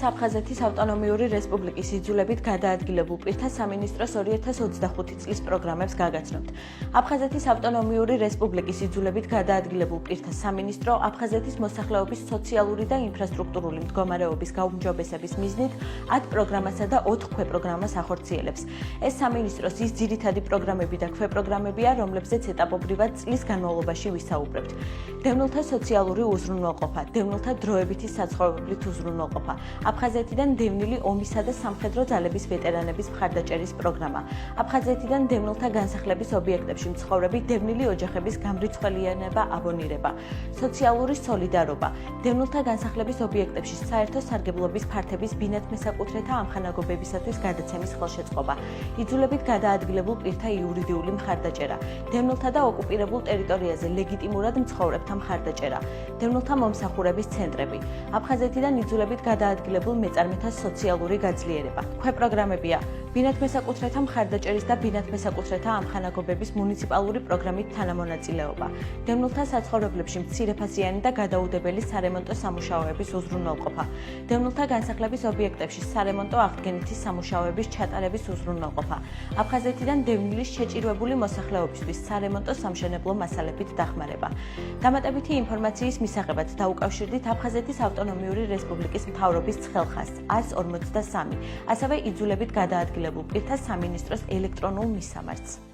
დღეს აფხაზეთის ავტონომიური რესპუბლიკის იძულებით გადაადგილებულ პირთა სამინისტროს 2025 წლის პროგრამებს გაგაცნობთ. აფხაზეთის ავტონომიური რესპუბლიკის იძულებით გადაადგილებულ პირთა სამინისტრო აფხაზეთის მოსახლეობის სოციალური და ინფრასტრუქტურული მდგომარეობის გაუმჯობესების მიზნით 10 პროგრამასა და 4 ქვეპროგრამას ახორციელებს. ეს სამინისტროს ის ძირითადი პროგრამები და ქვეპროგრამებია, რომლებზეც ეტაპობრივად წლის განმავლობაში ვისაუბრებთ. დევნილთა სოციალური უზრუნველყოფა, დევნილთა დროებითი საცხოვრებლით უზრუნველყოფა, აფხაზეთიდან დევნილი ომისა და სამხედრო ძალების ვეტერანების მხარდაჭერის პროგრამა, აფხაზეთიდან დევნილთა განსახლების ობიექტებში მცხოვრები დევნილი ოჯახების გამრიცხველიანება აბონირება, სოციალური სოლიდარობა, დევნილთა განსახლების ობიექტებში საერთო სარგებლობის ფართების ბინადმესაკუთრეთა ამხანაგობებისათვის გადაცემის ხელშეწყობა, იძულებით გადაადგილებულ პირთა იურიდიული მხარდაჭერა, დევნილთა და ოკუპირებულ ტერიტორიაზე ლეგიტიმურად მცხოვრებთა მხარდაჭერა, დევნილთა მომსახურების ცენტრები, აფხაზეთიდან იძულებით გადაადგილებულ მეწარმეთა სოციალური გაძლიერება. ქვეპროგრამებია: ბინადმესაკუთრეთა მხარდაჭერის და ბინადმესაკუთრეთა ამხანაგობების მუნიციპალური პროგრამით თანამონაწილეობა, დევნილთა საცხოვრებლებში მცირეფასიანი და გადაუდებელი სარემონტო სამუშაოების უზრუნველყოფა, დევნილთა განსახლების ობიექტებში სარემონტო აღდგენითი სამუშაოების ჩატარების უზრუნველყოფა, აფხაზეთიდან დევნილის შეჭირვებული მოსახლეობისთვის სარემონტო სამშენებლო მასალებით დახმარება. დამატებითი ინფორმაციის მისაღებად დაუკავშირდით აფხაზეთის ავტონომიური რესპუბლიკის მთავრობის ცხელხაზს 143, ასევე იძულებით გადაადგილებულ პირთა სამინისტროს ელექტრონულ მისამართს.